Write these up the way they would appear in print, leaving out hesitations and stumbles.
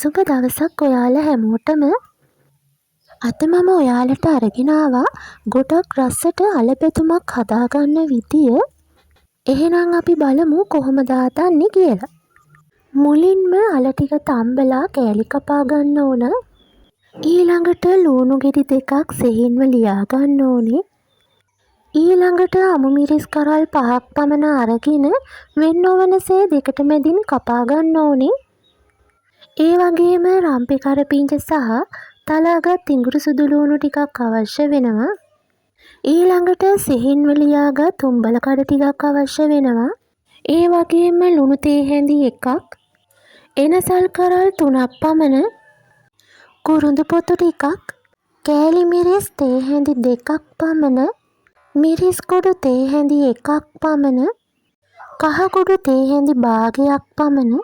සුබ දවසක් ඔයාලා හැමෝටම. අද මම ඔයාලට අරගෙන ආවා ගොඩක් රසට අල බෙදුමක් හදාගන්න විදිය. එහෙනම් අපි බලමු කොහොමද හදන්නේ කියලා. මුලින්ම අල ටික තම්බලා කෑලි කපා ගන්න ඕන. ඊළඟට ලුණු ගෙඩි දෙකක් සෙහින්ම ලියා ගන්න ඕනේ. ඊළඟට අමු මිරිස් කරල් 5ක් පමණ අරගෙන වෙන් නොවනසේ දෙකට මැදින් කපා ගන්න ඕනේ. ඒ වගේම රම්පි කරපිංච සහ තලාගත් ඉඟුරු සුදු ලුණු ටිකක් අවශ්‍ය වෙනවා. ඊළඟට සිහින්ව ලියාගත් උම්බල කඩ ටිකක් අවශ්‍ය වෙනවා. ඒ වගේම ලුණු තේ හැඳි එකක්, එනසල් කරල් 3ක් පමණ, කුරුඳු පොතු ටිකක්, කෑලි මිරිස් තේ හැඳි 2ක් පමණ, මිරිස් කුඩු තේ හැඳි 1ක් පමණ, කහ කුඩු තේ හැඳි භාගයක් පමණ.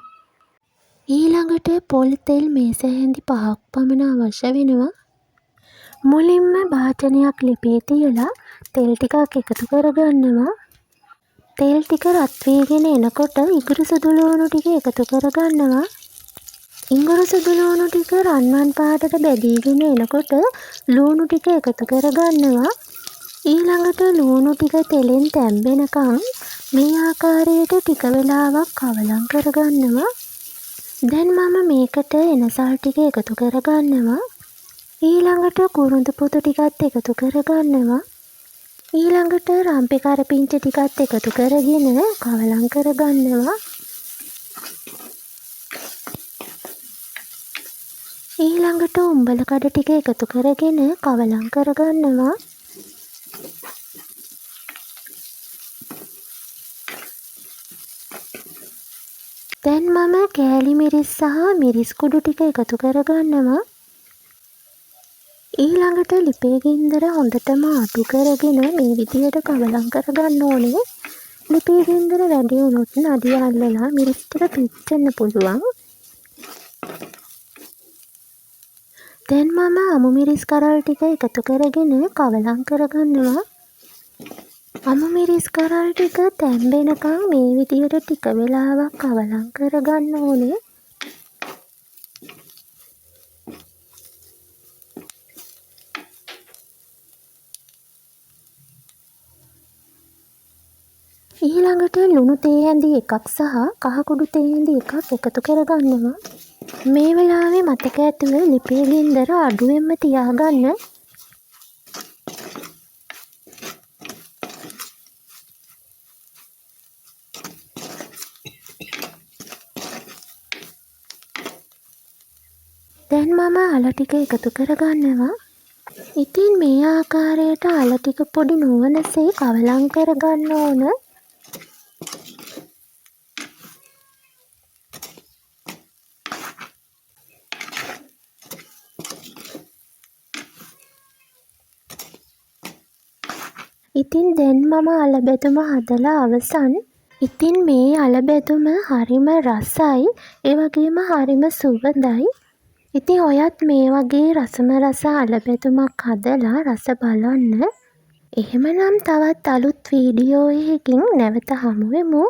ඊළඟට පොල් තෙල් මේස හැඳි 5ක් පමණ අවශ්‍ය වෙනවා. මුලින්ම භාජනයක් ලිපේ තියලා තෙල් ටිකක් එකතු කරගන්නවා. තෙල් ටික රත් වීගෙන එනකොට ඉඟුරු සුදු ලුණු ටික එකතු කරගන්නවා. ඉඟුරු සුදු ලුණු ටික රන්වන් පාටට බැදීගෙන එනකොට ලුණු ටික එකතු කරගන්නවා. ඊළඟට ලුණු ටික තෙලෙන් තැම්බෙනකන් මේ ආකාරයට ටික වෙලාවක් කවලම් කරගන්නවා. දැන් මම මේකට එනසල් ටික එකතු කරගන්නවා. ඊළඟට කුරුඳු පොතු ටිකත් එකතු කරගන්නවා. ඊළඟට රම්පි කරපිංච ටිකත් එකතු කරගෙන කවලම් කරගන්නවා. ඊළඟට උම්බල කඩ ටික එකතු කරගෙන කවලම් කරගන්නවා. දැන් මම කෑලි මිරිස් සහ මිරිස් කුඩු ටික එකතු කරගන්නවා. ඊළඟට ලිපේ ගින්දර හොඳටම අඩු කරගෙන මේ විදියට කවලම් කරගන්න ඕනේ. ලිපේ ගින්දර වැඩි වුණොත් නඩිය අල්ලලා මිරිස් ටික පිච්චෙන්න පුළුවන්. දැන් මම අමු මිරිස් කරල් ටික එකතු කරගෙන කවලම් කරගන්නවා. අමු මිරිස් කරල් ටික තැම්බෙනකන් මේ විදියට ටික වෙලාවක් කවලම් කරගන්න ඕනේ. ඊළඟට ලුණු තේ හැඳි එකක් සහ කහ කුඩු තේ හැඳි එකක් එකතු කරගන්නවා. මේ වෙලාවේ මතක ඇතුව ලිපේ ගින්දර අඩුවෙන්ම තියාගන්න. දැන් මම අල ටික එකතු කරගන්නවා. ඉතින් මේ ආකාරයට අල ටික පොඩි නොවනසේ කවලම් කරගන්න ඕන. ඉතින් දැන් මම අල බෙදුම හදලා අවසන්. ඉතින් මේ අල බෙදුම හරිම රසයි, ඒ වගේම හරිම සුවඳයි. ඉතින් ඔයත් මේ වගේ රසම රස අල බෙදුමක් හදලා රස බලන්න. එහෙමනම් තවත් අලුත් වීඩියෝ එකකින් නැවත හමු වෙමු.